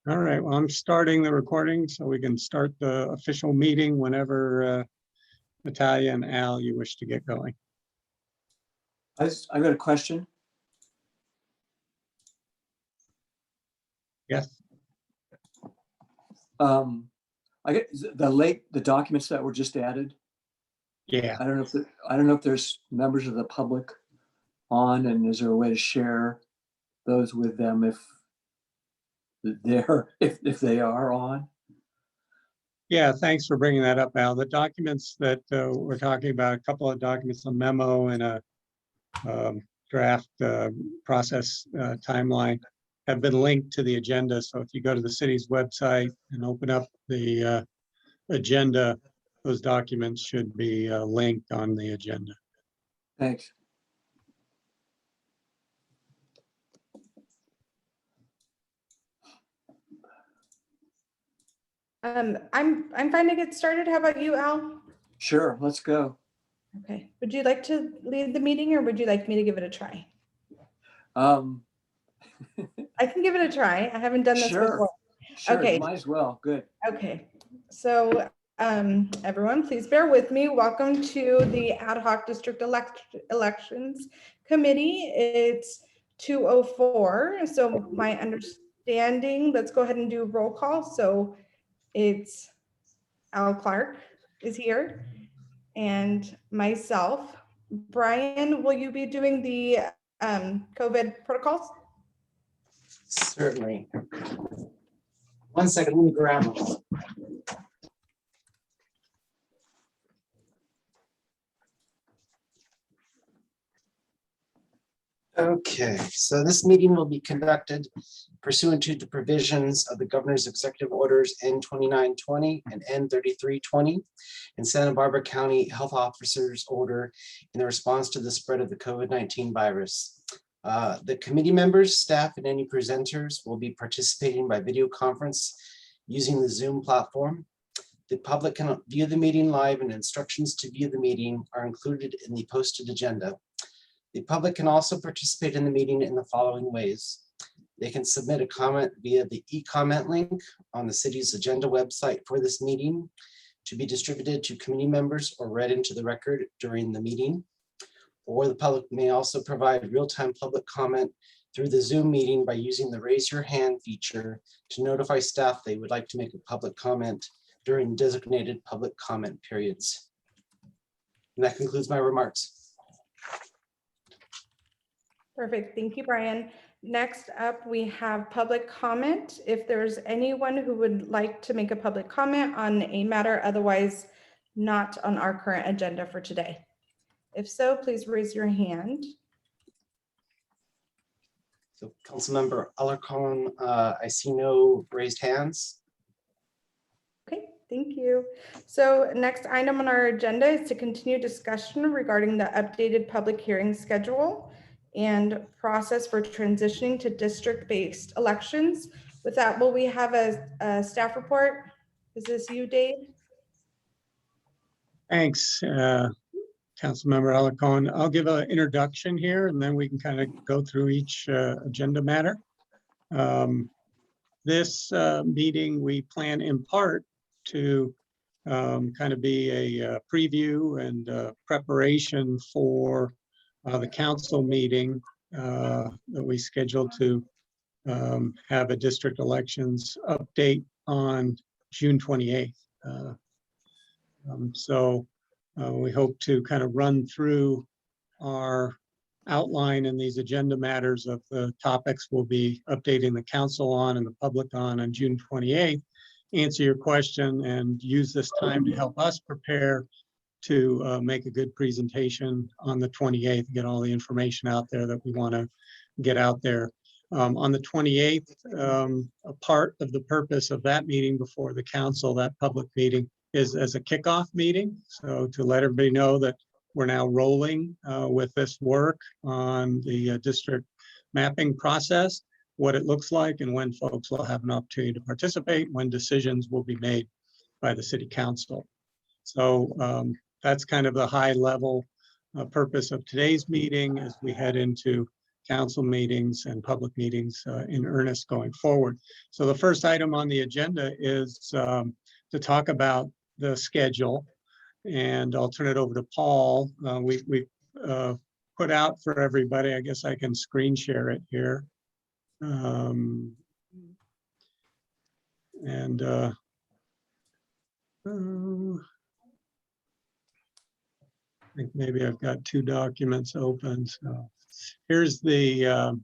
All right, well, I'm starting the recording so we can start the official meeting whenever Natalia and Al, you wish to get going. I got a question. Yes. I get the documents that were just added. Yeah. I don't know if there's members of the public on, and is there a way to share those with them if they are on? Yeah, thanks for bringing that up, Al. The documents that we're talking about, a couple of documents, a memo and a draft process timeline have been linked to the agenda. So if you go to the city's website and open up the agenda, those documents should be linked on the agenda. Thanks. I'm fine to get started. How about you, Al? Sure, let's go. Okay. Would you like to lead the meeting or would you like me to give it a try? I can give it a try. I haven't done this Sure. before. Sure, Okay. might as well. Good. Okay. So everyone, please bear with me. Welcome to the Ad Hoc District Elections Committee. It's 2:04. So my understanding, let's go ahead and do a roll call. So it's Al Clark is here and myself. Brian, will you be doing the COVID protocols? Certainly. 1 second, let me grab them. Okay, so this meeting will be conducted pursuant to the provisions of the Governor's Executive Orders N2920 and N3320 and Santa Barbara County Health Officers Order in the response to the spread of the COVID-19 virus. The committee members, staff, and any presenters will be participating by video conference using the Zoom platform. The public can view the meeting live, and instructions to view the meeting are included in the posted agenda. The public can also participate in the meeting in the following ways. They can submit a comment via the e-comment link on the city's agenda website for this meeting to be distributed to committee members or read into the record during the meeting. Or the public may also provide real-time public comment through the Zoom meeting by using the raise your hand feature to notify staff they would like to make a public comment during designated public comment periods. And that concludes my remarks. Perfect. Thank you, Brian. Next up, we have public comment. If there's anyone who would like to make a public comment on a matter otherwise not on our current agenda for today. If so, please raise your hand. So Councilmember Alarcon, I see no raised hands. Okay, thank you. So next item on our agenda is to continue discussion regarding the updated public hearing schedule and process for transitioning to district-based elections. With that, will we have a staff report? Is this you, Dave? Thanks, Councilmember Alarcon. I'll give an introduction here and then we can kind of go through each agenda matter. This meeting we plan in part to kind of be a preview and preparation for the council meeting that we scheduled to have a district elections update on June 28th. We hope to kind of run through our outline in these agenda matters of the topics we'll be updating the council on and the public on June 28th, answer your question and use this time to help us prepare to make a good presentation on the 28th, get all the information out there that we want to get out there. On the 28th, a part of the purpose of that meeting before the council, that public meeting, is as a kickoff meeting. So to let everybody know that we're now rolling with this work on the district mapping process, what it looks like and when folks will have an opportunity to participate, when decisions will be made by the city council. So that's kind of the high level purpose of today's meeting as we head into council meetings and public meetings in earnest going forward. So the first item on the agenda is to talk about the schedule, and I'll turn it over to Paul. We put out for everybody, I guess I can screen share it here. And I think maybe I've got two documents open. So here's the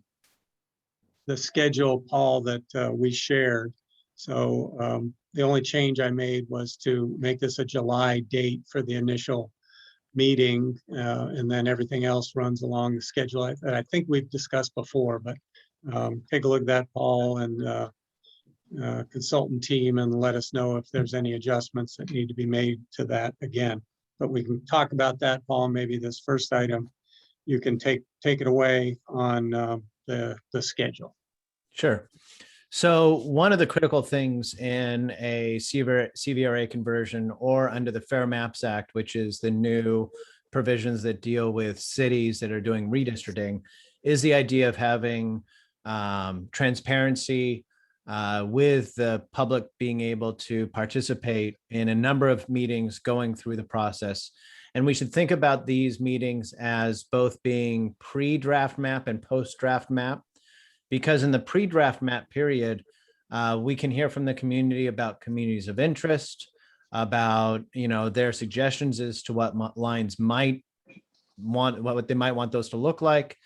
schedule, Paul, that we shared. So the only change I made was to make this a July date for the initial meeting, and then everything else runs along the schedule that I think we've discussed before. But take a look at that, Paul, and consultant team, and let us know if there's any adjustments that need to be made to that again. But we can talk about that, Paul. Maybe this first item, you can take it away on the schedule. Sure. So one of the critical things in a CVRA conversion or under the Fair Maps Act, which is the new provisions that deal with cities that are doing redistricting, is the idea of having transparency with the public being able to participate in a number of meetings going through the process. And we should think about these meetings as both being pre-draft map and post-draft map, because in the pre-draft map period, we can hear from the community about communities of interest, about their suggestions as to what lines might want, what they might want those to look like,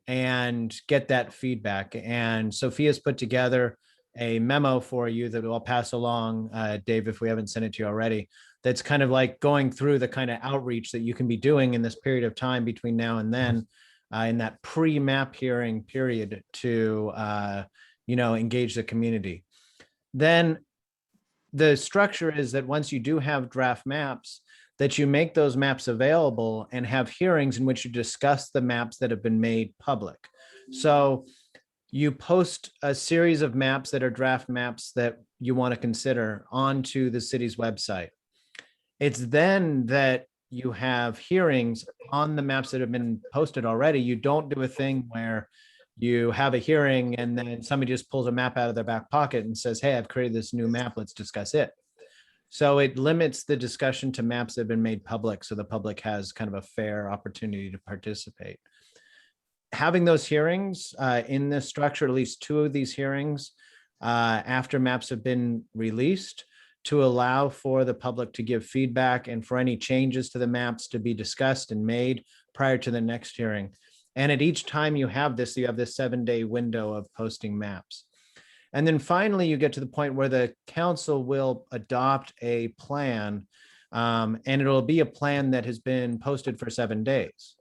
and get that feedback. And Sophia's put together a memo for you that I'll pass along, Dave, if we haven't sent it to you already. That's kind of like going through the kind of outreach that you can be doing in this period of time between now and then, in that pre-map hearing period, to engage the community. Then the structure is that once you do have draft maps, that you make those maps available and have hearings in which you discuss the maps that have been made public. So you post a series of maps that are draft maps that you want to consider onto the city's website. It's then that you have hearings on the maps that have been posted already. You don't do a thing where you have a hearing and then somebody just pulls a map out of their back pocket and says, hey, I've created this new map, let's discuss it. So it limits the discussion to maps that have been made public, so the public has kind of a fair opportunity to participate. Having those hearings in this structure, at least two of these hearings after maps have been released, to allow for the public to give feedback and for any changes to the maps to be discussed and made prior to the next hearing. And at each time you have this 7-day window of posting maps. And then finally, you get to the point where the council will adopt a plan, and it'll be a plan that has been posted for 7 days.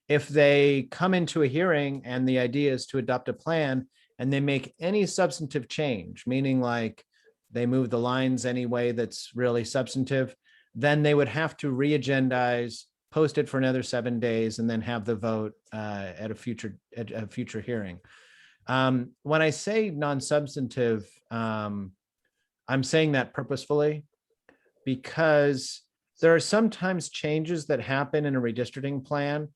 If they come into a hearing and the idea is to adopt a plan and they make any substantive change, meaning like they move the lines any way that's really substantive, then they would have to re-agendize, post it for another 7 days, and then have the vote at a future hearing. When I say non-substantive, I'm saying that purposefully because there are sometimes changes that happen in a redistricting plan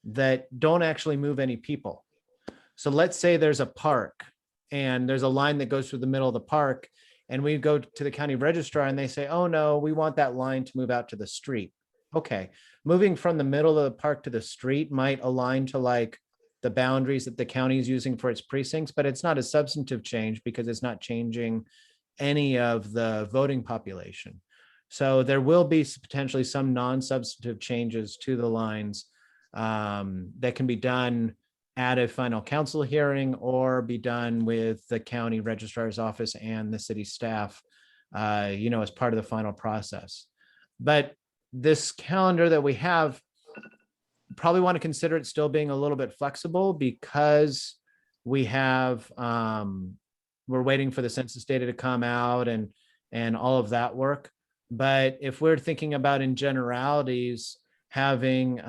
that don't actually move any people. So let's say there's a park and there's a line that goes through the middle of the park, and we go to the county registrar and they say, oh no, we want that line to move out to the street. Okay, moving from the middle of the park to the street might align to like the boundaries that the county is using for its precincts, but it's not a substantive change because it's not changing any of the voting population. So there will be potentially some non-substantive changes to the lines that can be done at a final council hearing or be done with the county registrar's office and the city staff, as part of the final process. But this calendar that we have, probably want to consider it still being a little bit flexible because we have, we're waiting for the census data to come out and all of that work. But if we're thinking about in generalities, having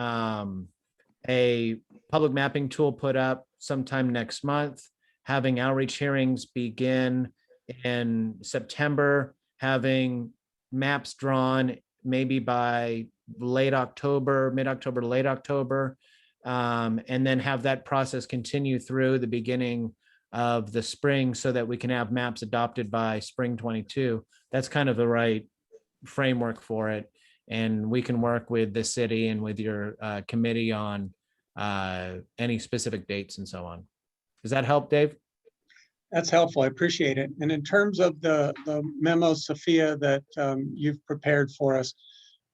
a public mapping tool put up sometime next month, having outreach hearings begin in September, having maps drawn maybe by late October, mid-October, late October, and then have that process continue through the beginning of the spring so that we can have maps adopted by spring 22. That's kind of the right framework for it. And we can work with the city and with your committee on any specific dates and so on. Does that help, Dave? That's helpful. I appreciate it. And in terms of the memo, Sophia, that you've prepared for us,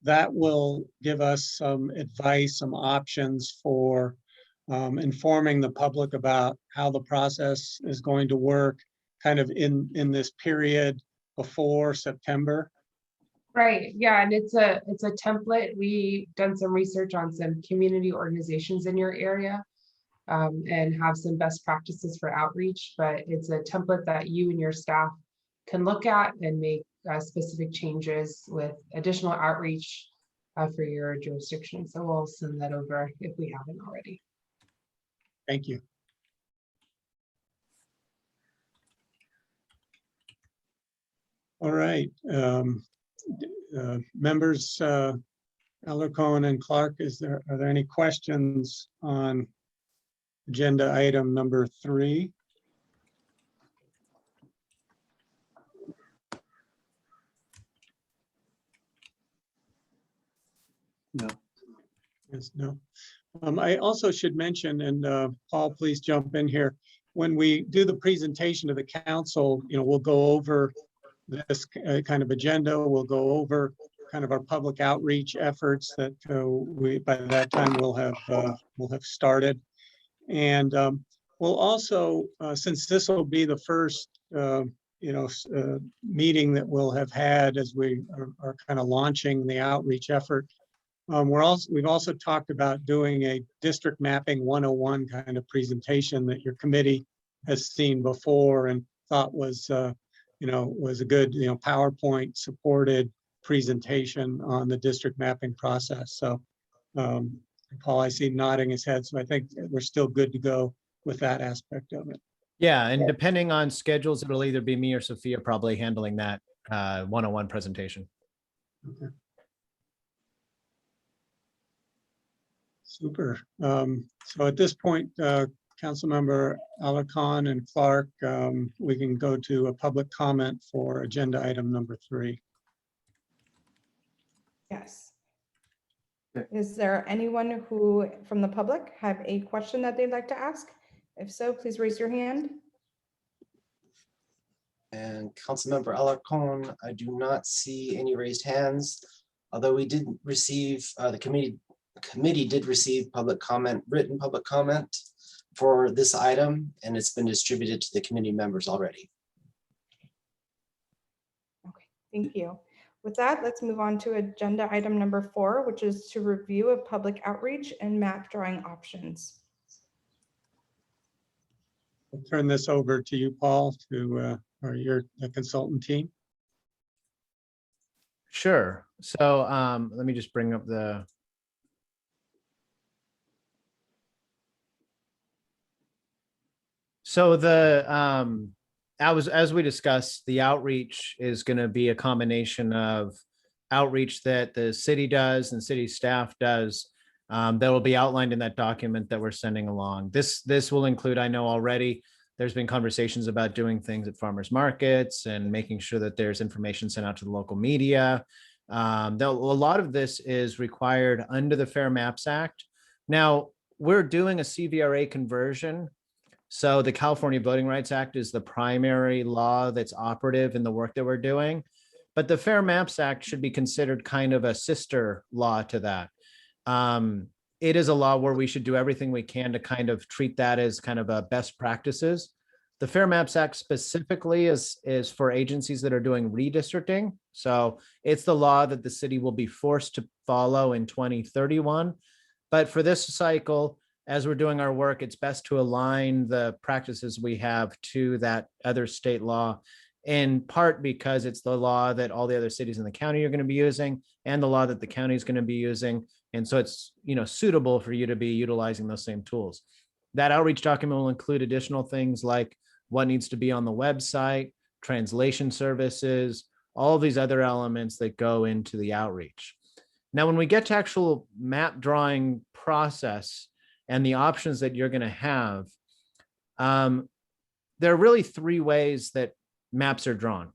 that will give us some advice, some options for informing the public about how the process is going to work kind of in this period before September. Right, yeah, and it's a template. We done some research on some community organizations in your area and have some best practices for outreach, but it's a template that you and your staff can look at and make specific changes with additional outreach for your jurisdiction. So we'll send that over if we haven't already. Thank you. All right. Members Alarcon and Clark, are there any questions on agenda item number 3? No. Yes, no. I also should mention, and Paul, please jump in here. When we do the presentation to the council, we'll go over this kind of agenda. We'll go over kind of our public outreach efforts that by that time we'll have started. And we'll also, since this will be the first meeting that we'll have had as we are kind of launching the outreach effort, we've also talked about doing a district mapping 101 kind of presentation that your committee has seen before and thought was was a good PowerPoint supported presentation on the district mapping process. So Paul, I see nodding his head, so I think we're still good to go with that aspect of it. Yeah, and depending on schedules, it'll either be me or Sophia probably handling that 101 presentation. Okay. Super. So at this point, Councilmember Alarcon and Clark, we can go to a public comment for agenda item number 3. Yes. Okay. Is there anyone who from the public have a question that they'd like to ask? If so, please raise your hand. And Councilmember Alarcon, I do not see any raised hands, although we did receive, the committee did receive public comment, written public comment for this item, and it's been distributed to the committee members already. Okay, thank you. With that, let's move on to agenda item number 4, which is to review of public outreach and map drawing options. I'll turn this over to you, Paul, or your consultant team. Sure. So let me just bring up the. So as we discussed, the outreach is going to be a combination of outreach that the city does and city staff does that will be outlined in that document that we're sending along. This will include, I know already, there's been conversations about doing things at farmers markets and making sure that there's information sent out to the local media. A lot of this is required under the Fair Maps Act. Now, we're doing a CVRA conversion. So the California Voting Rights Act is the primary law that's operative in the work that we're doing. But the Fair Maps Act should be considered kind of a sister law to that. It is a law where we should do everything we can to kind of treat that as kind of a best practices. The Fair Maps Act specifically is for agencies that are doing redistricting. So it's the law that the city will be forced to follow in 2031. But for this cycle, as we're doing our work, it's best to align the practices we have to that other state law, in part because it's the law that all the other cities in the county are going to be using and the law that the county is going to be using. And so it's suitable for you to be utilizing those same tools. That outreach document will include additional things like what needs to be on the website, translation services, all these other elements that go into the outreach. Now, when we get to actual map drawing process, and the options that you're going to have, there are really three ways that maps are drawn.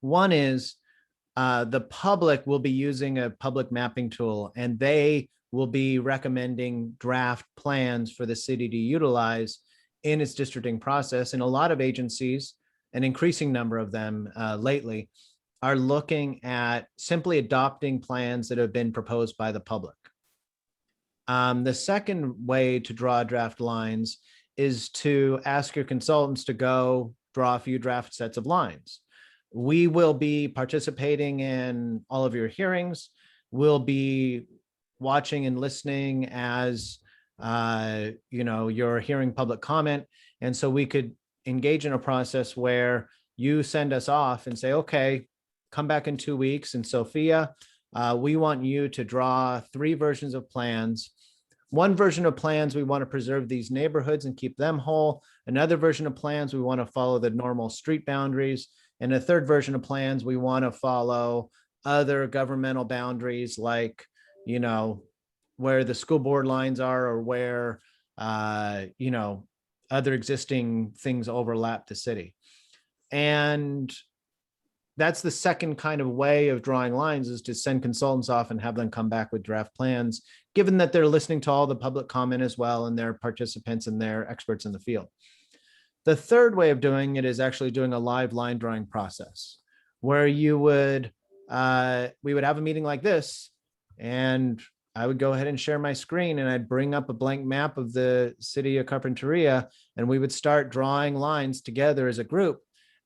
One is the public will be using a public mapping tool, and they will be recommending draft plans for the city to utilize in its districting process. And a lot of agencies, an increasing number of them lately, are looking at simply adopting plans that have been proposed by the public. The second way to draw draft lines is to ask your consultants to go draw a few draft sets of lines. We will be participating in all of your hearings. We'll be watching and listening as you're hearing public comment. And so we could engage in a process where you send us off and say, okay, come back in 2 weeks. And Sophia, we want you to draw 3 versions of plans. One version of plans, we want to preserve these neighborhoods and keep them whole. Another version of plans, we want to follow the normal street boundaries. And a third version of plans, we want to follow other governmental boundaries, like, where the school board lines are, or where, other existing things overlap the city. And that's the second kind of way of drawing lines, is to send consultants off and have them come back with draft plans, given that they're listening to all the public comment as well, and they're participants and they're experts in the field. The third way of doing it is actually doing a live line drawing process, where we would have a meeting like this, and I would go ahead and share my screen, and I'd bring up a blank map of the city of Carpinteria, and we would start drawing lines together as a group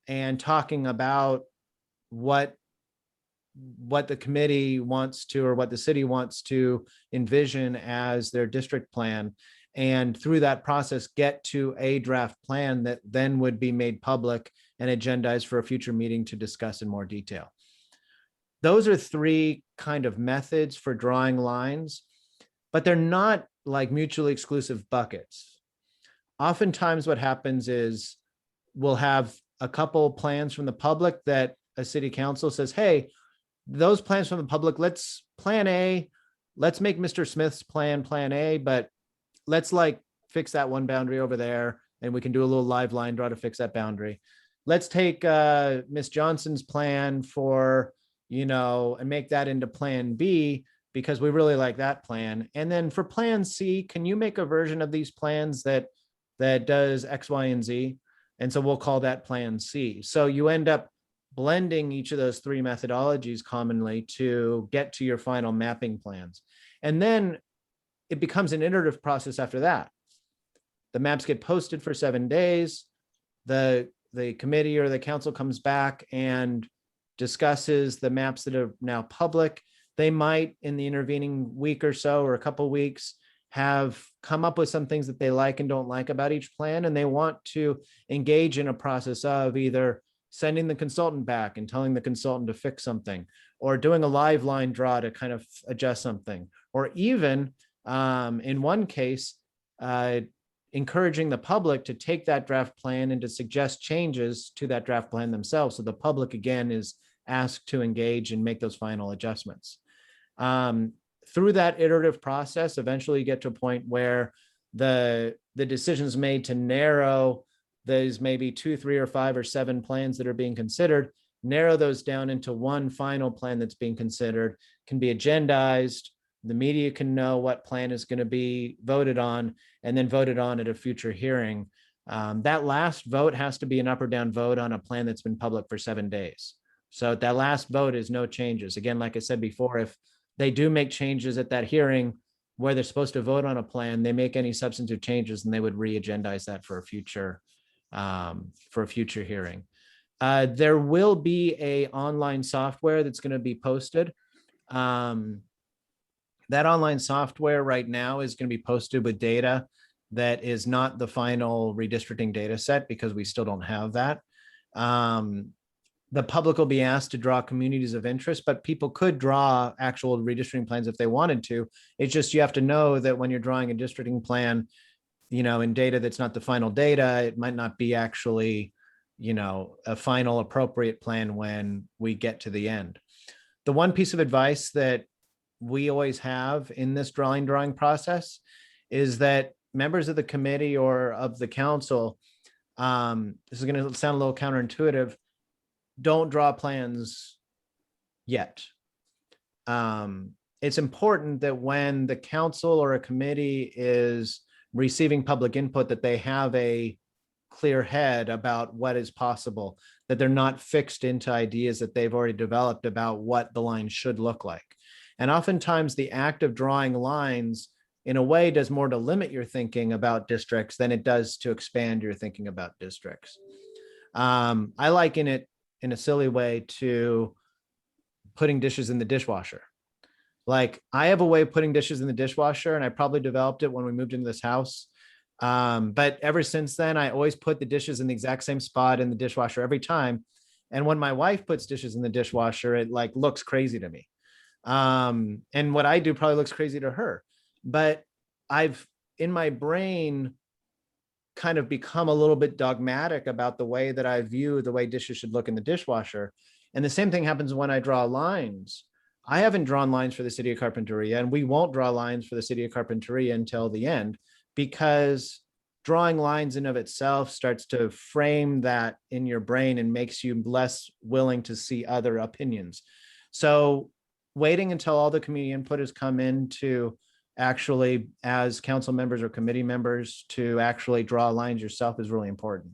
and talking about what the committee wants to, or what the city wants to envision as their district plan. And through that process, get to a draft plan that then would be made public and agendized for a future meeting to discuss in more detail. Those are 3 kind of methods for drawing lines, but they're not like mutually exclusive buckets. Oftentimes what happens is we'll have a couple plans from the public that a city council says, hey, those plans from the public, let's plan A, let's make Mr. Smith's plan A, but let's fix that one boundary over there, and we can do a little live line draw to fix that boundary. Let's take Miss Johnson's plan and make that into plan B, because we really like that plan. And then for plan C, can you make a version of these plans that does X, Y, and Z? And so we'll call that plan C. So you end up blending each of those 3 methodologies commonly to get to your final mapping plans. And then it becomes an iterative process after that. The maps get posted for 7 days. The committee or the council comes back and discusses the maps that are now public. They might, in the intervening week or so, or a couple weeks, have come up with some things that they like and don't like about each plan, and they want to engage in a process of either sending the consultant back and telling the consultant to fix something, or doing a live line draw to kind of adjust something, or even in one case, encouraging the public to take that draft plan and to suggest changes to that draft plan themselves. So the public, again, is asked to engage and make those final adjustments. Through that iterative process, eventually you get to a point where the decisions made to narrow those maybe 2, 3, or 5, or 7 plans that are being considered, narrow those down into one final plan that's being considered, can be agendized. The media can know what plan is going to be voted on, and then voted on at a future hearing. That last vote has to be an up or down vote on a plan that's been public for 7 days. So that last vote is no changes. Again, like I said before, if they do make changes at that hearing where they're supposed to vote on a plan, they make any substantive changes, and they would re-agendize that for a future hearing. There will be a online software that's going to be posted. That online software right now is going to be posted with data that is not the final redistricting data set, because we still don't have that. The public will be asked to draw communities of interest, but people could draw actual redistricting plans if they wanted to. It's just, you have to know that when you're drawing a districting plan, in data that's not the final data, it might not be actually, a final appropriate plan when we get to the end. The one piece of advice that we always have in this drawing process is that members of the committee or of the council, this is going to sound a little counterintuitive, don't draw plans yet. It's important that when the council or a committee is receiving public input, that they have a clear head about what is possible, that they're not fixed into ideas that they've already developed about what the line should look like. And oftentimes the act of drawing lines in a way does more to limit your thinking about districts than it does to expand your thinking about districts. I liken it in a silly way to putting dishes in the dishwasher. Like, I have a way of putting dishes in the dishwasher, and I probably developed it when we moved into this house. But ever since then, I always put the dishes in the exact same spot in the dishwasher every time. And when my wife puts dishes in the dishwasher, it like looks crazy to me. And what I do probably looks crazy to her. But I've, in my brain, kind of become a little bit dogmatic about the way that I view the way dishes should look in the dishwasher. And the same thing happens when I draw lines. I haven't drawn lines for the city of Carpinteria, and we won't draw lines for the city of Carpinteria until the end, because drawing lines in of itself starts to frame that in your brain and makes you less willing to see other opinions. So waiting until all the community input has come in to actually, as council members or committee members, to actually draw lines yourself is really important.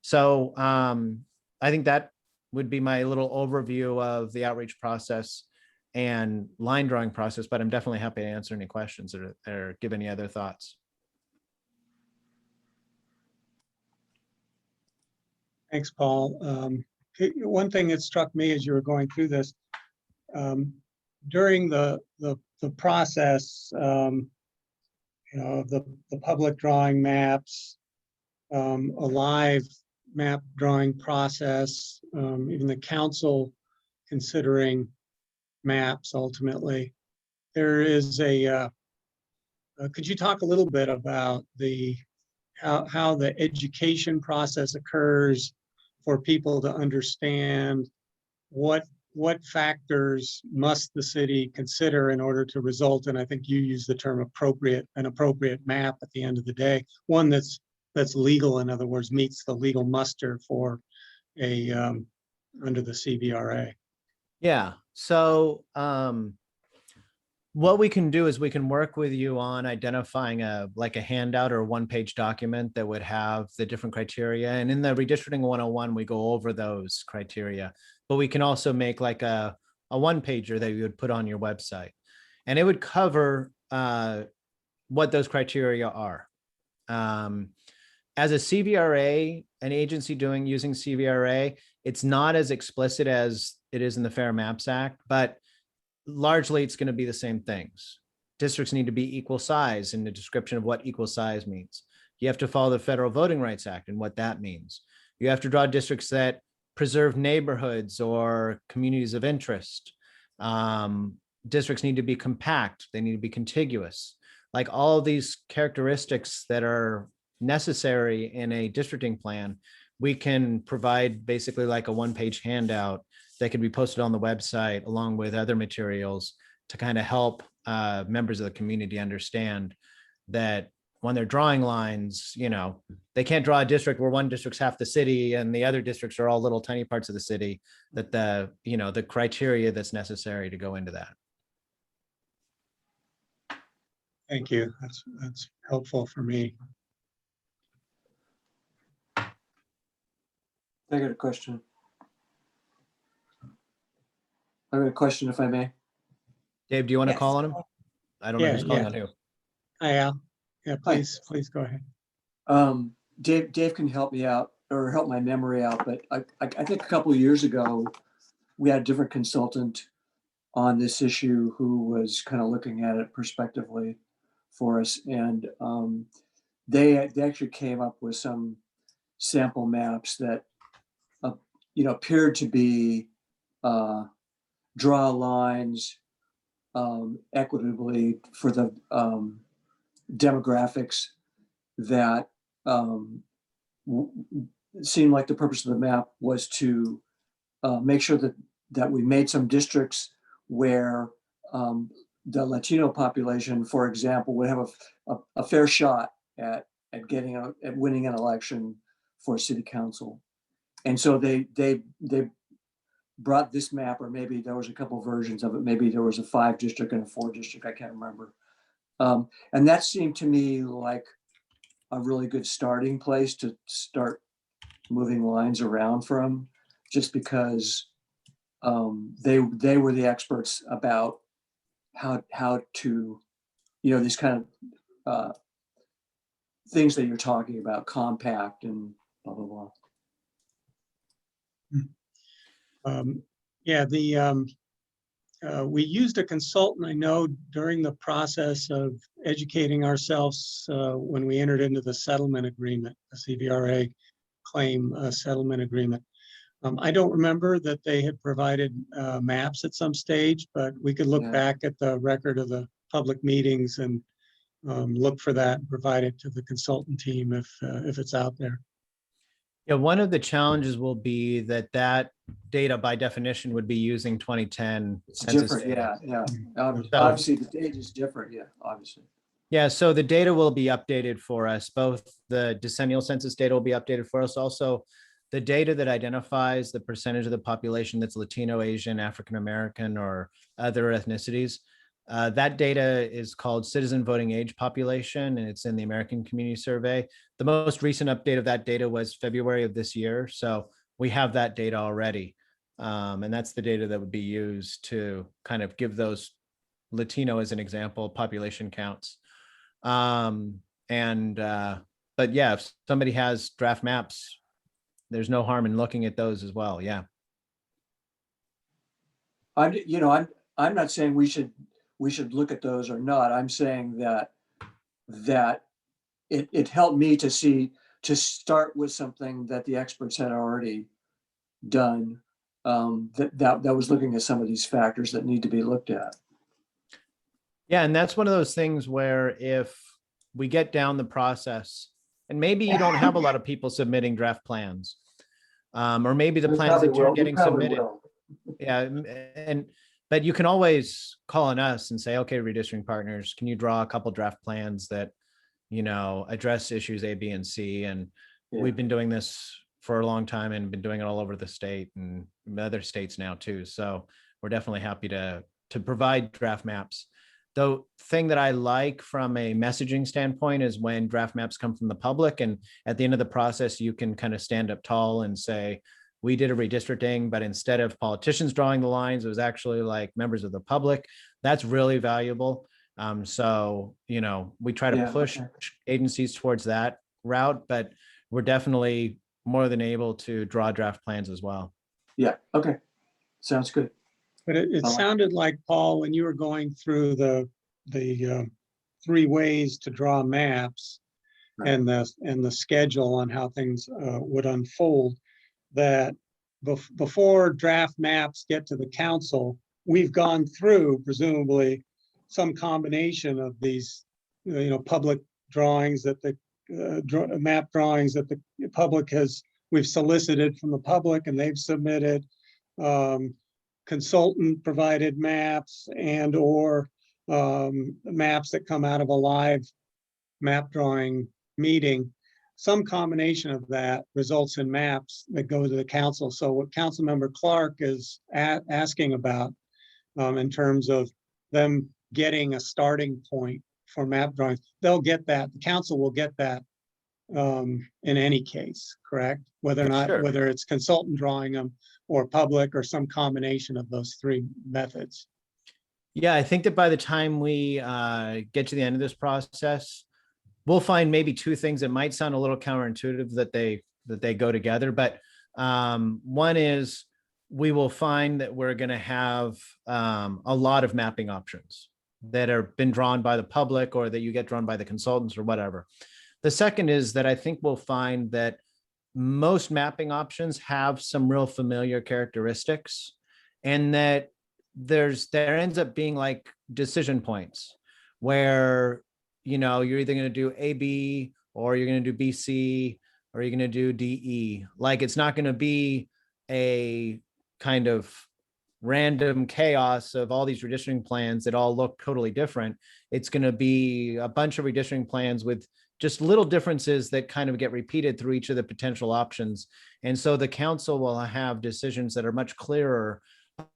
So I think that would be my little overview of the outreach process and line drawing process, but I'm definitely happy to answer any questions or give any other thoughts. Thanks, Paul. One thing that struck me as you were going through this, during the process, you know, the public drawing maps, a live map drawing process, even the council considering maps ultimately. There is a, could you talk a little bit about how the education process occurs for people to understand what factors must the city consider in order to result in, I think you use the term an appropriate map at the end of the day, one that's legal, in other words, meets the legal muster for a under the CVRA. Yeah. So what we can do is we can work with you on identifying a handout or a one-page document that would have the different criteria. And in the redistricting 101, we go over those criteria, but we can also make like a one-pager that you would put on your website. And it would cover what those criteria are. As a CVRA, an agency using CVRA, it's not as explicit as it is in the Fair Maps Act, but largely it's going to be the same things. Districts need to be equal size in the description of what equal size means. You have to follow the Federal Voting Rights Act and what that means. You have to draw districts that preserve neighborhoods or communities of interest. Districts need to be compact. They need to be contiguous. Like all of these characteristics that are necessary in a districting plan, we can provide basically like a one-page handout that can be posted on the website along with other materials to kind of help members of the community understand that when they're drawing lines, you know, they can't draw a district where one district's half the city and the other districts are all little tiny parts of the city, that the criteria that's necessary to go into that. Thank you. That's helpful for me. I got a question. I got a question, if I may. Dave, do you want to Yes. call on him? I don't know who's calling on who. Hi, Al. Yeah, please go ahead. Dave can help me out or help my memory out, but I think a couple of years ago, we had a different consultant on this issue who was kind of looking at it prospectively for us. And they actually came up with some sample maps that appeared to be draw lines equitably for the demographics that seemed like the purpose of the map was to make sure that we made some districts where the Latino population, for example, would have a fair shot at winning an election for city council. And so they brought this map, or maybe there was a couple versions of it. Maybe there was a 5-district and a 4-district. I can't remember. And that seemed to me like a really good starting place to start moving lines around from, just because they were the experts about how to, these kind of things that you're talking about, compact and blah, blah, blah. Yeah, we used a consultant, I know, during the process of educating ourselves when we entered into the settlement agreement, the CVRA claim settlement agreement. I don't remember that they had provided maps at some stage, but we could look back at the record of the public meetings and look for that and provide it to the consultant team if it's out there. Yeah, one of the challenges will be that data by definition would be using 2010 It's census different, data. yeah. So- Obviously, the data is different, yeah, obviously. Yeah, so the data will be updated for us. Both the decennial census data will be updated for us. Also, the data that identifies the percentage of the population that's Latino, Asian, African American, or other ethnicities. That data is called Citizen Voting Age Population, and it's in the American Community Survey. The most recent update of that data was February of this year. So we have that data already. And that's the data that would be used to kind of give those Latino, as an example, population counts. But yeah, if somebody has draft maps, there's no harm in looking at those as well. Yeah. I'm not saying we should look at those or not. I'm saying that it helped me to start with something that the experts had already done, that was looking at some of these factors that need to be looked at. Yeah, and that's one of those things where if we get down the process, and maybe you don't have a lot of people submitting draft plans, or maybe the plans that you're getting submitted. Yeah, but you can always call on us and say, okay, redistricting partners, can you draw a couple draft plans that, address issues A, B, and C? And we've been doing this for a long time and been doing it all over the state and other states now too. So we're definitely happy to provide draft maps. The thing that I like from a messaging standpoint is when draft maps come from the public, and at the end of the process, you can kind of stand up tall and say, we did a redistricting, but instead of politicians drawing the lines, it was actually like members of the public. That's really valuable. So, we try to push agencies towards that route, but we're definitely more than able to draw draft plans as well. Yeah, okay. Sounds good. But it sounded like, Paul, when you were going through the 3 ways to draw maps, Right, and the schedule on how things would unfold, that before draft maps get to the council, we've gone through presumably some combination of these, public drawings that the map drawings that the public we've solicited from the public and they've submitted, consultant provided maps or maps that come out of a live map drawing meeting. Some combination of that results in maps that go to the council. So what Councilmember Clark is asking about in terms of them getting a starting point for map drawings, they'll get that. The council will get that in any case, correct? Whether or not, Sure. whether it's consultant drawing them or public or some combination of those 3 methods. Yeah, I think that by the time we get to the end of this process, we'll find maybe 2 things that might sound a little counterintuitive that they go together. But one is we will find that we're going to have a lot of mapping options that are been drawn by the public or that you get drawn by the consultants or whatever. The second is that I think we'll find that most mapping options have some real familiar characteristics, and that there ends up being like decision points where, you're either going to do AB or you're going to do BC or you're going to do DE. Like, it's not going to be a kind of random chaos of all these redistricting plans that all look totally different. It's going to be a bunch of redistricting plans with just little differences that kind of get repeated through each of the potential options. And so the council will have decisions that are much clearer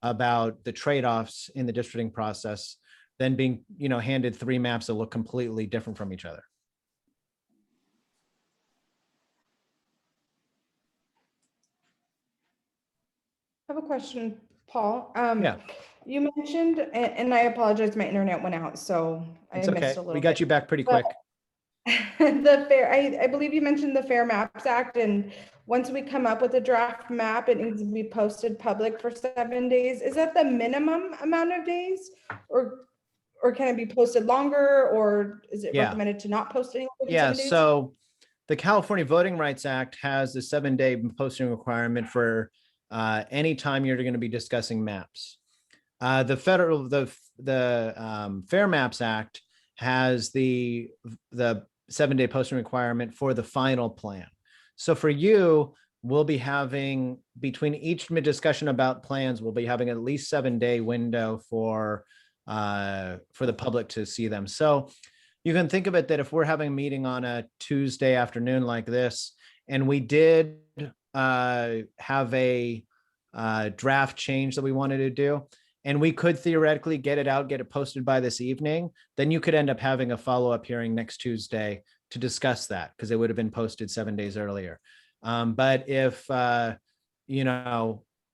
about the trade-offs in the districting process than being, handed three maps that look completely different from each other. I have a question, Paul. Yeah. You mentioned, and I apologize, my internet went out, so I It's missed okay. a little We got bit. you back pretty But quick. the fair, I believe you mentioned the Fair Maps Act, and once we come up with a draft map, it needs to be posted public for 7 days. Is that the minimum amount of days, or can it be posted longer, or is it Yeah. recommended to not post any longer than Yeah, 7 days? so the California Voting Rights Act has a 7-day posting requirement for any time you're going to be discussing maps. The Fair Maps Act has the 7-day posting requirement for the final plan. So for you, we'll be having, between each discussion about plans, we'll be having at least 7-day window for the public to see them. So you can think of it that if we're having a meeting on a Tuesday afternoon like this, and we did have a draft change that we wanted to do, and we could theoretically get it posted by this evening, then you could end up having a follow-up hearing next Tuesday to discuss that, because it would have been posted 7 days earlier. But if,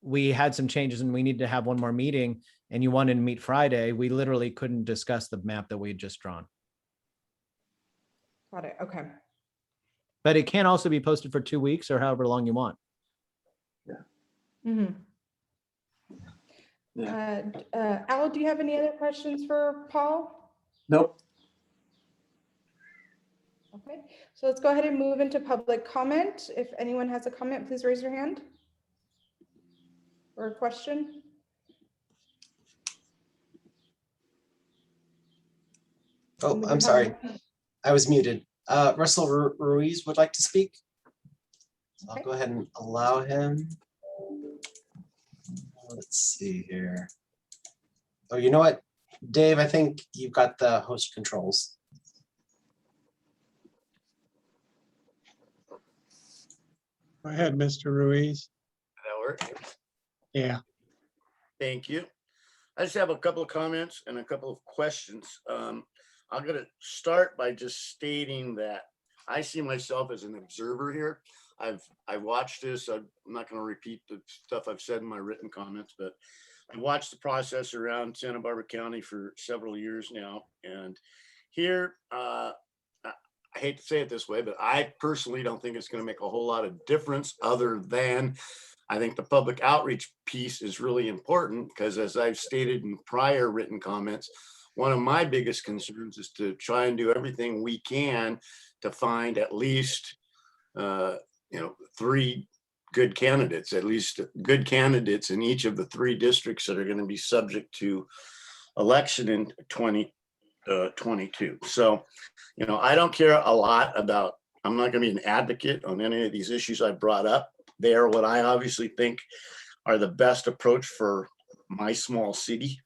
we had some changes and we need to have one more meeting and you wanted to meet Friday, we literally couldn't discuss the map that we had just drawn. Got it, okay. But it can also be posted for 2 weeks or however long you want. Mhm. Yeah. Al, do you have any other questions for Paul? Nope. Okay, so let's go ahead and move into public comment. If anyone has a comment, please raise your hand. Or a question. Oh, We do I'm have sorry. one. I was muted. Russell Ruiz would like to speak. So I'll Okay. go ahead and allow him. Let's see here. Oh, you know what, Dave, I think you've got the host controls. Go ahead, Mr. Ruiz. That work? Yeah. Thank you. I just have a couple of comments and a couple of questions. I'm going to start by just stating that I see myself as an observer here. I watched this. I'm not going to repeat the stuff I've said in my written comments, but I watched the process around Santa Barbara County for several years now. And here, I hate to say it this way, but I personally don't think it's going to make a whole lot of difference, other than I think the public outreach piece is really important, because as I've stated in prior written comments, one of my biggest concerns is to try and do everything we can to find at least 3 good candidates, at least good candidates in each of the 3 districts that are going to be subject to election in 2022. So, I don't care a lot about, I'm not going to be an advocate on any of these issues I brought up. They are what I obviously think are the best approach for my small city.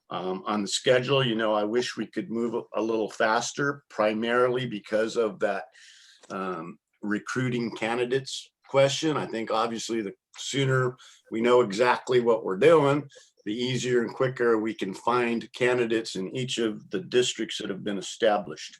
On the schedule, I wish we could move a little faster, primarily because of that recruiting candidates question. I think obviously the sooner we know exactly what we're doing, the easier and quicker we can find candidates in each of the districts that have been established.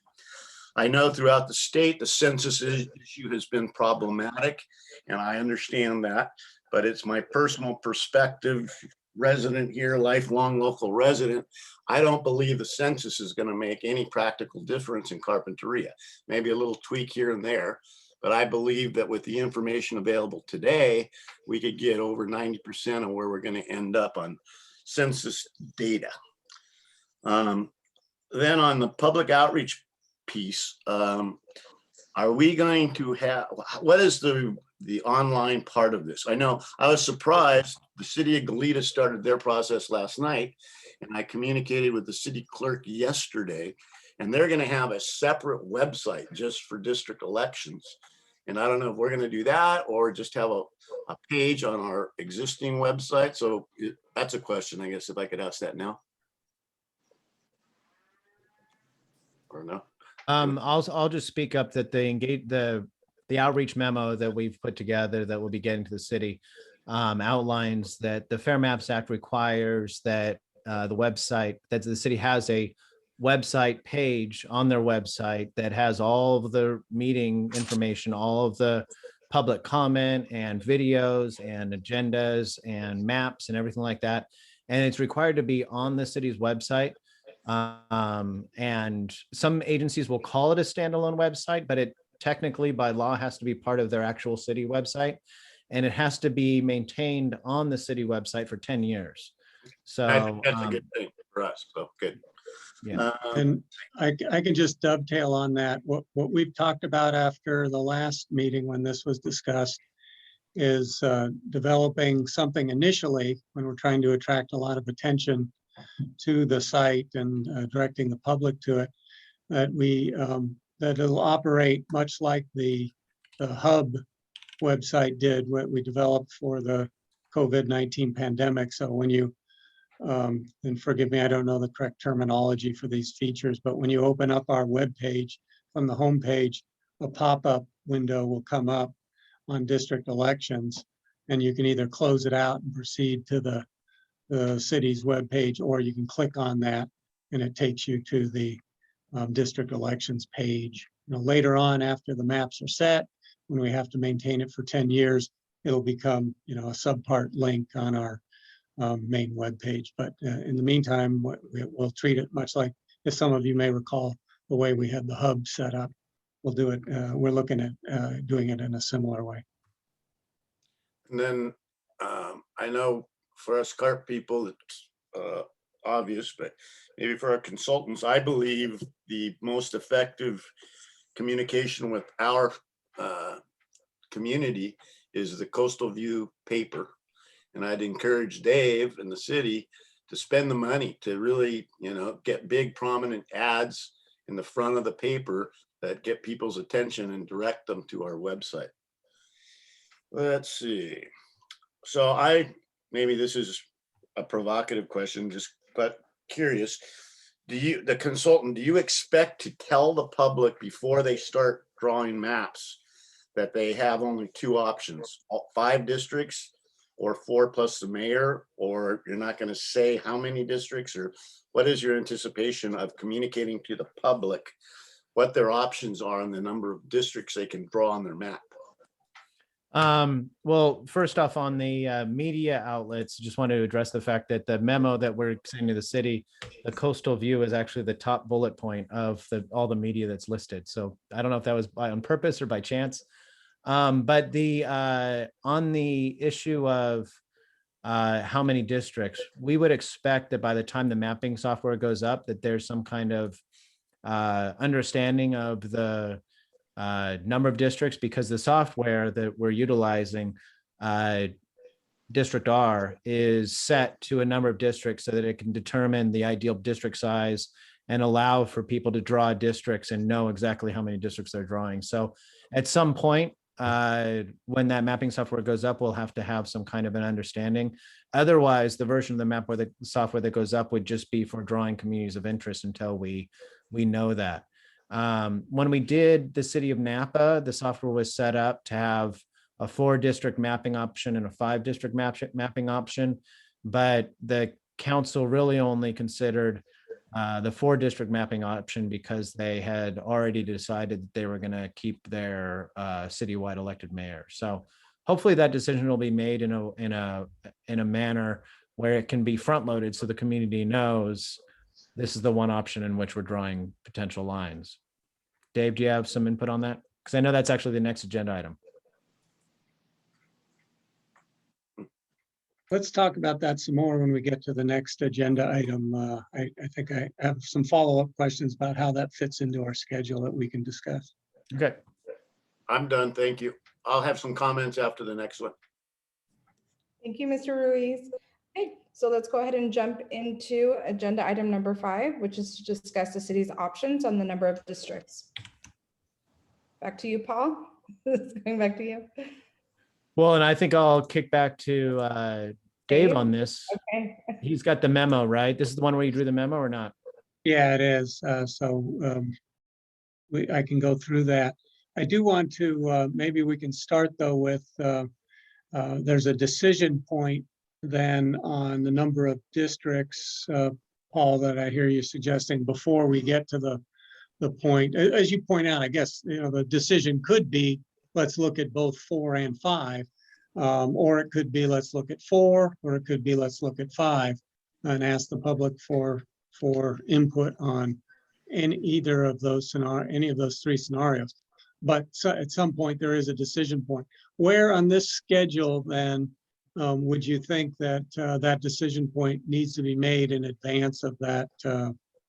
I know throughout the state, the census issue has been problematic, and I understand that, but it's my personal perspective, resident here, lifelong local resident. I don't believe the census is going to make any practical difference in Carpinteria. Maybe a little tweak here and there, but I believe that with the information available today, we could get over 90% of where we're going to end up on census data. Then on the public outreach piece, are we going to have, what is the online part of this? I know I was surprised the city of Goleta started their process last night, and I communicated with the city clerk yesterday, and they're going to have a separate website just for district elections. And I don't know if we're gonna do that or just have a page on our existing website. So that's a question, I guess, if I could ask that now. Or no? I'll just speak up that the outreach memo that we've put together that we'll be getting to the city outlines that the Fair Maps Act requires that the city has a website page on their website that has all of the meeting information, all of the public comment and videos and agendas and maps and everything like that. And it's required to be on the city's website. And some agencies will call it a standalone website, but it technically by law has to be part of their actual city website. And it has to be maintained on the city website for 10 years. So I think that's a good thing for us. So good. Yeah. And I can just dovetail on that. What we've talked about after the last meeting when this was discussed is developing something initially when we're trying to attract a lot of attention to the site and directing the public to it, that it'll operate much like the hub website did, what we developed for the COVID-19 pandemic. So when you and forgive me, I don't know the correct terminology for these features, but when you open up our web page from the home page, a pop-up window will come up on district elections, and you can either close it out and proceed to the city's web page, or you can click on that and it takes you to the district elections page. Later on, after the maps are set, when we have to maintain it for 10 years, it'll become a subpart link on our main web page. But in the meantime, we'll treat it much like, if some of you may recall, the way we had the hub set up. We'll do it. We're looking at doing it in a similar way. And then I know for us CARP people, it's obvious, but maybe for our consultants, I believe the most effective communication with our community is the Coastal View paper. And I'd encourage Dave and the city to spend the money to really, get big prominent ads in the front of the paper that get people's attention and direct them to our website. Let's see. So maybe this is a provocative question, but curious. The consultant, do you expect to tell the public before they start drawing maps that they have only two options, 5 districts or 4 plus the mayor, or you're not going to say how many districts, or what is your anticipation of communicating to the public what their options are and the number of districts they can draw on their map? Well, first off, on the media outlets, just wanted to address the fact that the memo that we're sending to the city, the Coastal View is actually the top bullet point of all the media that's listed. So I don't know if that was on purpose or by chance. But on the issue of how many districts, we would expect that by the time the mapping software goes up, that there's some kind of understanding of the number of districts, because the software that we're utilizing, District R, is set to a number of districts so that it can determine the ideal district size and allow for people to draw districts and know exactly how many districts they're drawing. So at some point, when that mapping software goes up, we'll have to have some kind of an understanding. Otherwise, the version of the map where the software that goes up would just be for drawing communities of interest until we know that. When we did the city of Napa, the software was set up to have a 4-district mapping option and a 5-district mapping option, but the council really only considered the 4-district mapping option because they had already decided that they were going to keep their citywide elected mayor. So hopefully that decision will be made in a manner where it can be front loaded so the community knows this is the one option in which we're drawing potential lines. Dave, do you have some input on that? Because I know that's actually the next agenda item. Let's talk about that some more when we get to the next agenda item. I think I have some follow-up questions about how that fits into our schedule that we can discuss. Okay. I'm done. Thank you. I'll have some comments after the next one. Thank you, Mr. Ruiz. Okay, so let's go ahead and jump into agenda item number 5, which is to discuss the city's options on the number of districts. Back to you, Paul. Going back to you. Well, and I think I'll kick back to Dave Dave? on this. Okay. He's got the memo, right? This is the one where you drew the memo or not? Yeah, it is. I can go through that. I do want to, maybe we can start though with, there's a decision point then on the number of districts, Paul, that I hear you suggesting before we get to the point. As you point out, I guess, the decision could be, let's look at both 4 and 5. Or it could be, let's look at 4, or it could be, let's look at 5 and ask the public for input on either of those any of those 3 scenarios. But at some point there is a decision point. Where on this schedule then would you think that that decision point needs to be made in advance of that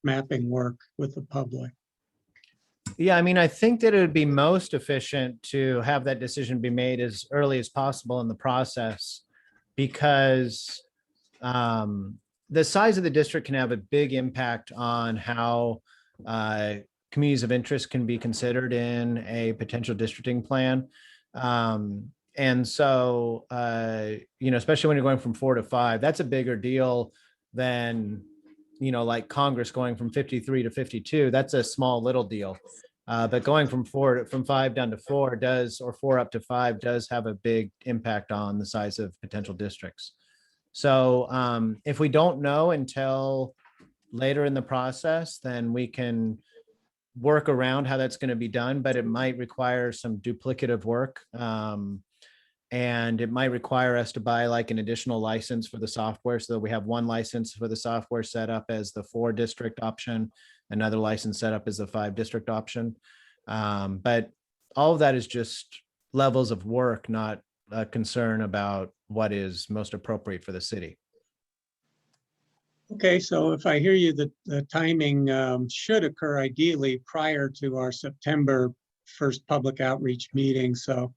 mapping work with the public? Yeah, I mean, I think that it would be most efficient to have that decision be made as early as possible in the process, because the size of the district can have a big impact on how communities of interest can be considered in a potential districting plan. And so, especially when you're going from 4 to 5, that's a bigger deal than, like Congress going from 53 to 52. That's a small little deal. But going from 5 down to 4 or 4 up to 5 does have a big impact on the size of potential districts. So if we don't know until later in the process, then we can work around how that's going to be done, but it might require some duplicative work. And it might require us to buy like an additional license for the software, so that we have one license for the software set up as the 4 district option, another license set up as the 5 district option. But all of that is just levels of work, not a concern about what is most appropriate for the city. Okay, so if I hear you, the timing should occur ideally prior to our September 1st public outreach meeting. So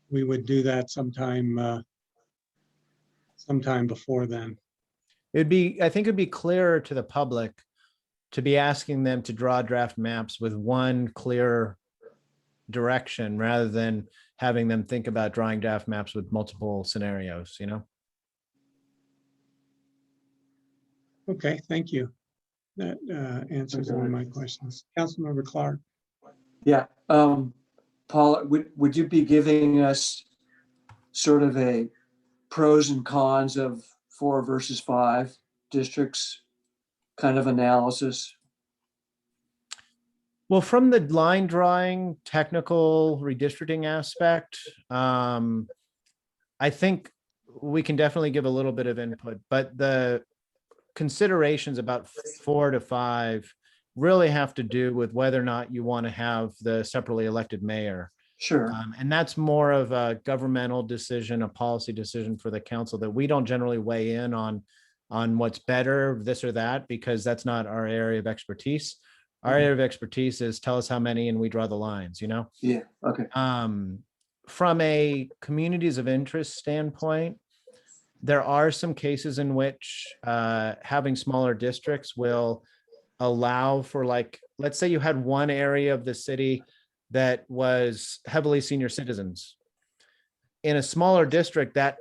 we would do that sometime before then. I think it'd be clearer to the public to be asking them to draw draft maps with one clear direction, rather than having them think about drawing draft maps with multiple scenarios, Okay, thank you. That answers all my questions. Councilmember Clark. Yeah, Paul, would you be giving us sort of a pros and cons of 4 versus 5 districts kind of analysis? Well, from the line drawing technical redistricting aspect, I think we can definitely give a little bit of input, but the considerations about 4 to 5 really have to do with whether or not you want to have the separately elected mayor. Sure. And that's more of a governmental decision, a policy decision for the council, that we don't generally weigh in on what's better, this or that, because that's not our area of expertise. Our area of expertise is tell us how many and we draw the lines, Yeah, okay. From a communities of interest standpoint, there are some cases in which having smaller districts will allow for, like, let's say you had one area of the city that was heavily senior citizens. In a smaller district, that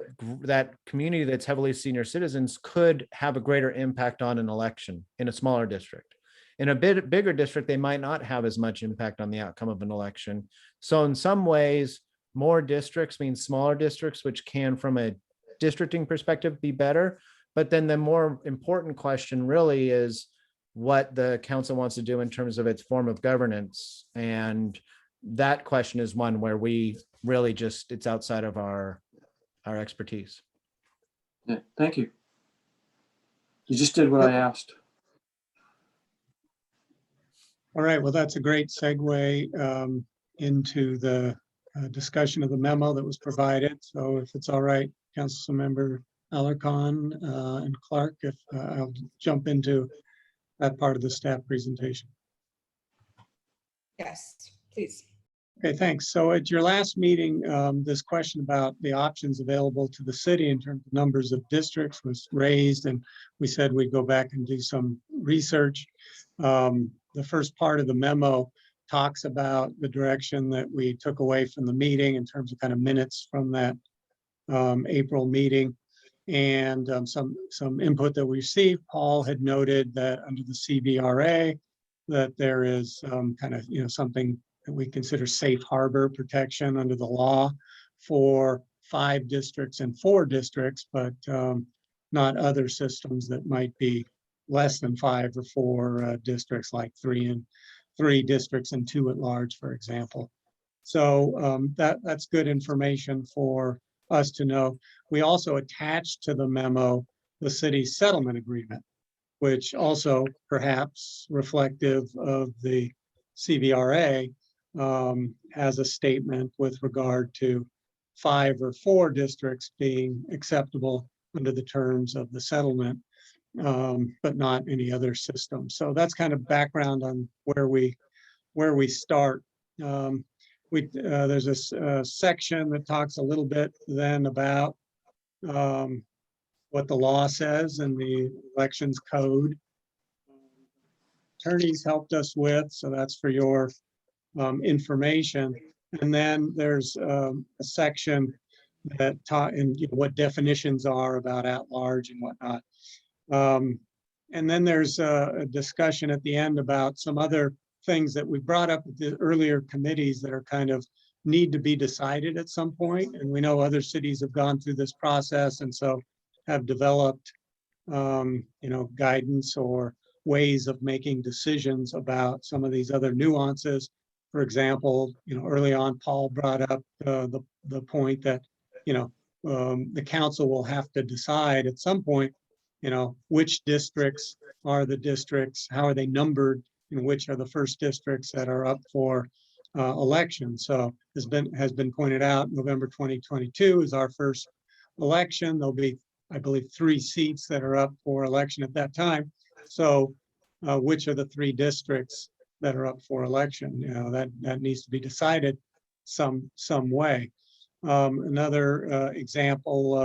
community that's heavily senior citizens could have a greater impact on an election in a smaller district. In a bit bigger district, they might not have as much impact on the outcome of an election. So in some ways, more districts means smaller districts, which can, from a districting perspective, be better. But then the more important question really is what the council wants to do in terms of its form of governance. And that question is one where we really just, it's outside of our expertise. Yeah, thank you. You just did what I asked. All right, well, that's a great segue into the discussion of the memo that was provided. So if it's all right, Councilmember Alarcon and Clark, if I'll jump into that part of the staff presentation. Yes, please. Okay, thanks. So at your last meeting, this question about the options available to the city in terms of numbers of districts was raised, and we said we'd go back and do some research. The first part of the memo talks about the direction that we took away from the meeting in terms of kind of minutes from that April meeting. And some input that we received. Paul had noted that under the CVRA, that there is kind of, something that we consider safe harbor protection under the law for 5 districts and 4 districts, but not other systems that might be less than 5 or 4 districts, like 3 districts and 2 at large, for example. So that's good information for us to know. We also attached to the memo the city's settlement agreement, which also perhaps reflective of the CVRA has a statement with regard to 5 or 4 districts being acceptable under the terms of the settlement, but not any other system. So that's kind of background on where we start. There's a section that talks a little bit then about what the law says in the elections code. Attorneys helped us with, so that's for your information. And then there's a section that taught and what definitions are about at large and whatnot. And then there's a discussion at the end about some other things that we brought up at the earlier committees that are kind of need to be decided at some point. And we know other cities have gone through this process and so have developed, guidance or ways of making decisions about some of these other nuances. For example, early on, Paul brought up the point that, the council will have to decide at some point, which districts are the districts, how are they numbered, which are the first districts that are up for election. So has been pointed out, November 2022 is our first election. There'll be, I believe, 3 seats that are up for election at that time. So which are the 3 districts that are up for election? That needs to be decided some way. Another example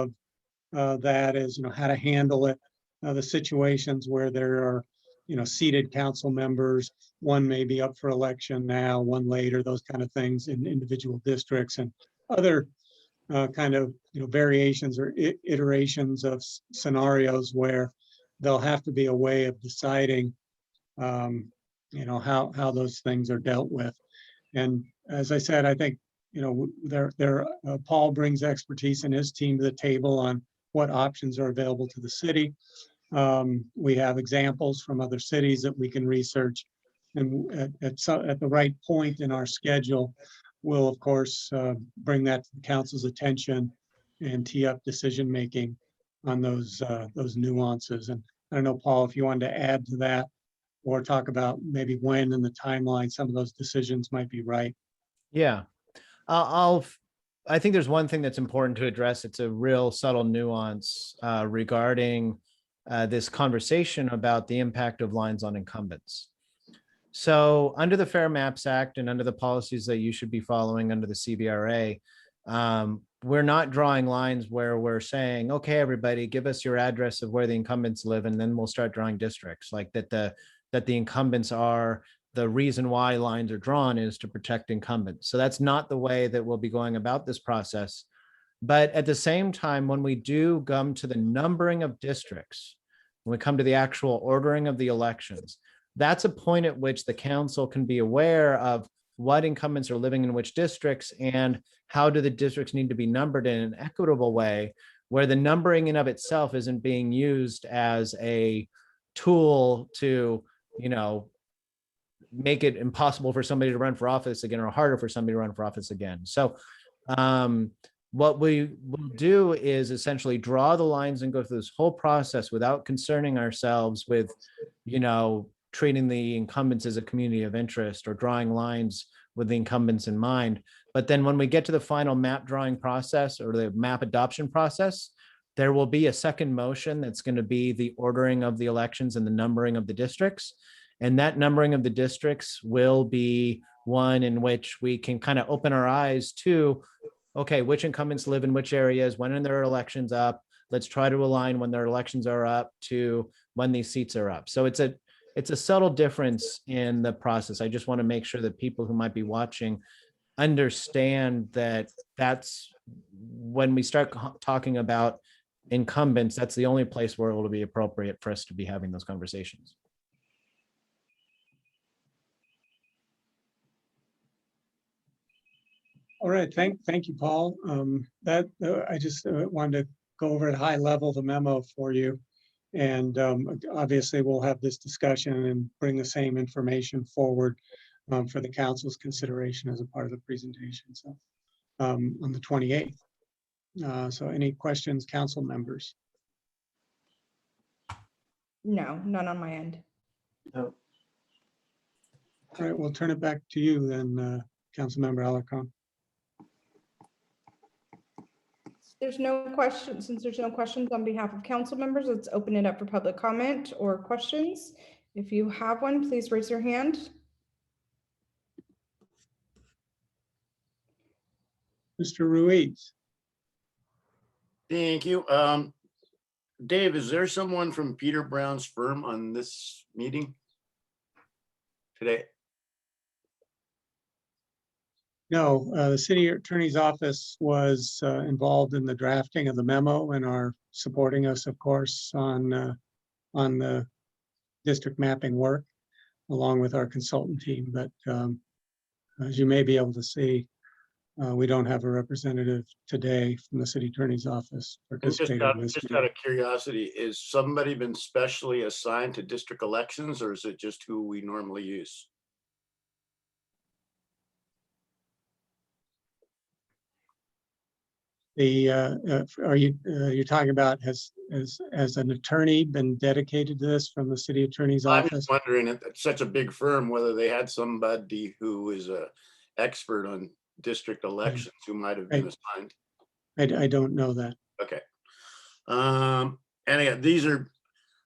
of that is, how to handle it, the situations where there are, seated council members, one may be up for election now, one later, those kind of things in individual districts, and other kind of, variations or iterations of scenarios where there'll have to be a way of deciding, how those things are dealt with. And as I said, I think, Paul brings expertise in his team to the table on what options are available to the city. We have examples from other cities that we can research, and at the right point in our schedule, we'll of course bring that to the council's attention and tee up decision-making on those nuances. And I don't know, Paul, if you wanted to add to that or talk about maybe when in the timeline some of those decisions might be right. Yeah, I think there's one thing that's important to address. It's a real subtle nuance regarding this conversation about the impact of lines on incumbents. So under the Fair Maps Act and under the policies that you should be following under the CVRA, we're not drawing lines where we're saying, okay, everybody, give us your address of where the incumbents live, and then we'll start drawing districts. Like that the incumbents are the reason why lines are drawn is to protect incumbents. So that's not the way that we'll be going about this process. But at the same time, when we do come to the numbering of districts, when we come to the actual ordering of the elections, that's a point at which the council can be aware of what incumbents are living in which districts and how do the districts need to be numbered in an equitable way, where the numbering in of itself isn't being used as a tool to, make it impossible for somebody to run for office again or harder for somebody to run for office again. So what we will do is essentially draw the lines and go through this whole process without concerning ourselves with, treating the incumbents as a community of interest or drawing lines with the incumbents in mind. But then when we get to the final map drawing process or the map adoption process, there will be a second motion that's going to be the ordering of the elections and the numbering of the districts. And that numbering of the districts will be one in which we can kind of open our eyes to, okay, which incumbents live in which areas, when are their elections up? Let's try to align when their elections are up to when these seats are up. So it's it's a subtle difference in the process. I just want to make sure that people who might be watching understand that that's when we start talking about incumbents, that's the only place where it will be appropriate for us to be having those conversations. All right, thank you, Paul. I just wanted to go over at a high level the memo for you. And obviously we'll have this discussion and bring the same information forward for the council's consideration as a part of the presentation. So on the 28th. So any questions, council members? No, none on my end. No. All right, we'll turn it back to you then, Councilmember Alarcon. There's no questions. Since there's no questions on behalf of council members, let's open it up for public comment or questions. If you have one, please raise your hand. Mr. Ruiz. Thank you. Dave, is there someone from Peter Brown's firm on this meeting today? No, the city attorney's office was involved in the drafting of the memo and are supporting us, of course, on the district mapping work, along with our consultant team. But as you may be able to see, we don't have a representative today from the city attorney's office participating in this Just meeting. out of curiosity, is somebody been specially assigned to district elections, or is it just who we normally use? Are you talking about has an attorney been dedicated to this from the city attorney's I'm office? just wondering, if it's such a big firm, whether they had somebody who is a expert on district elections who might have been assigned. I don't know that. Okay. And again, these are,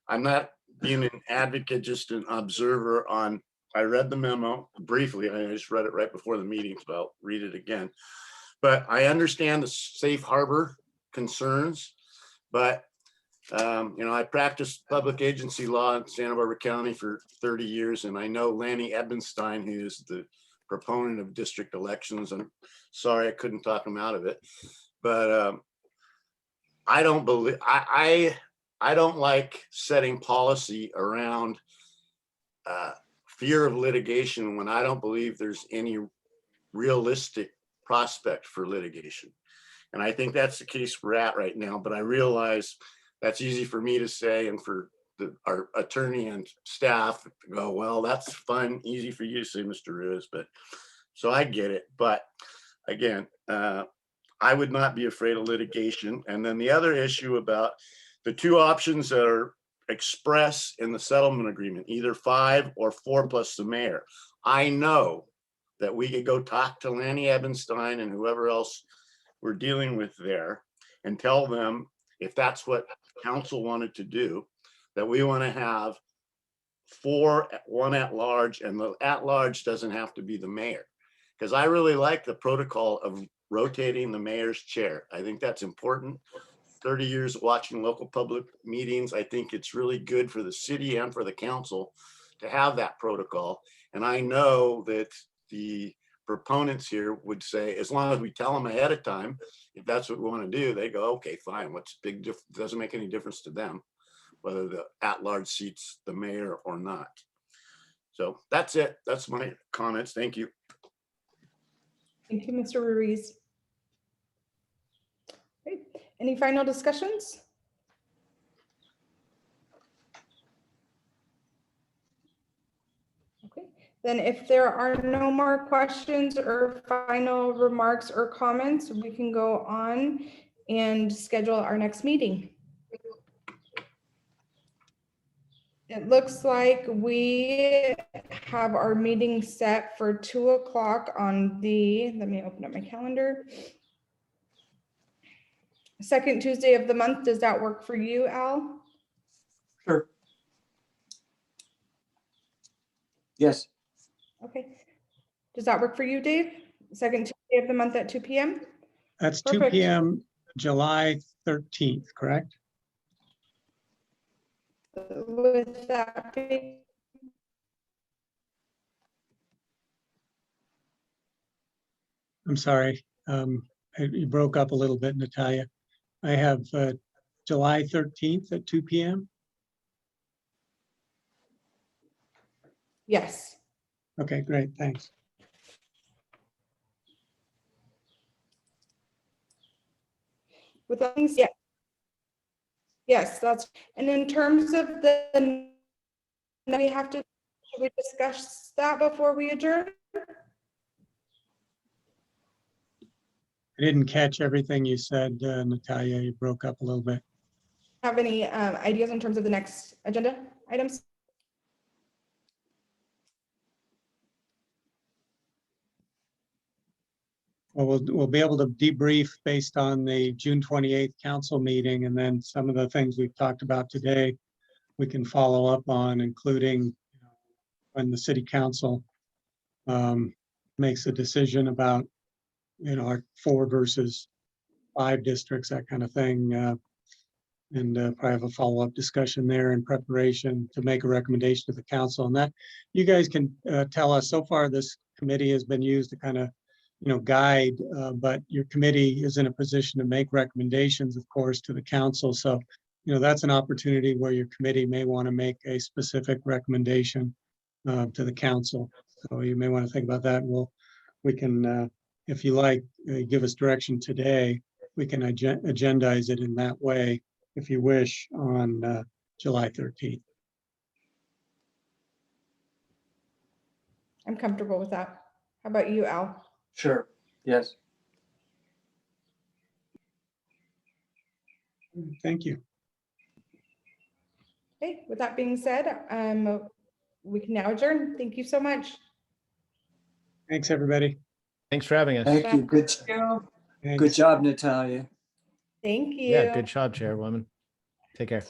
I'm not being an advocate, just an observer on, I read the memo briefly. I just read it right before the meeting, so I'll read it again. But I understand the safe harbor concerns, but I practiced public agency law in Santa Barbara County for 30 years, and I know Lanny Ebenstein, who is the proponent of district elections. I'm sorry I couldn't talk him out of it, but I don't believe, I don't like setting policy around fear of litigation when I don't believe there's any realistic prospect for litigation. And I think that's the case we're at right now, but I realize that's easy for me to say and for our attorney and staff to go, well, that's fun, easy for you to say, Mr. Ruiz, but so I get it. But again, I would not be afraid of litigation. And then the other issue about the two options that are expressed in the settlement agreement, either 5 or 4 plus the mayor. I know that we could go talk to Lanny Ebenstein and whoever else we're dealing with there and tell them, if that's what council wanted to do, that we want to have 4, 1 at large, and the at large doesn't have to be the mayor. Because I really like the protocol of rotating the mayor's chair. I think that's important. 30 years of watching local public meetings, I think it's really good for the city and for the council to have that protocol. And I know that the proponents here would say, as long as we tell them ahead of time, if that's what we want to do, they go, okay, fine. What's big difference? Doesn't make any difference to them whether the at-large seats the mayor or not. So that's it. That's my comments. Thank you. Thank you, Mr. Ruiz. Great. Any final discussions? Okay, then if there are no more questions or final remarks or comments, we can go on and schedule our next meeting. It looks like we have our meeting set for 2 o'clock on the, let me open up my calendar. Second Tuesday of the month. Does that work for you, Al? Sure. Yes. Okay. Does that work for you, Dave? Second Tuesday of the month at 2 p.m.? That's 2 Perfect. p.m. July 13th, correct? With that being I'm sorry. You broke up a little bit, Natalia. I have July 13th at 2 p.m. Yes. Okay, great, thanks. With things, yeah. Yes, that's, and in terms of the, we have to, should we discuss that before we adjourn? I didn't catch everything you said, Natalia. You broke up a little bit. Have any ideas in terms of the next agenda items? Well, we'll be able to debrief based on the June 28th council meeting, and then some of the things we've talked about today, we can follow up on, including when the city council makes a decision about, our 4 versus 5 districts, that kind of thing. And probably have a follow-up discussion there in preparation to make a recommendation to the council. And that you guys can tell us, so far this committee has been used to kind of, guide, but your committee is in a position to make recommendations, of course, to the council. So, that's an opportunity where your committee may want to make a specific recommendation to the council. So you may want to think about that. We can, if you like, give us direction today. We can agendize it in that way, if you wish, on July 13th. I'm comfortable with that. How about you, Al? Sure, yes. Thank you. Okay, with that being said, we can now adjourn. Thank you so much. Thanks, everybody. Thanks for having us. Thank you. Good Thanks. job, Natalia. Thank you. Yeah, good job, Chairwoman. Take care.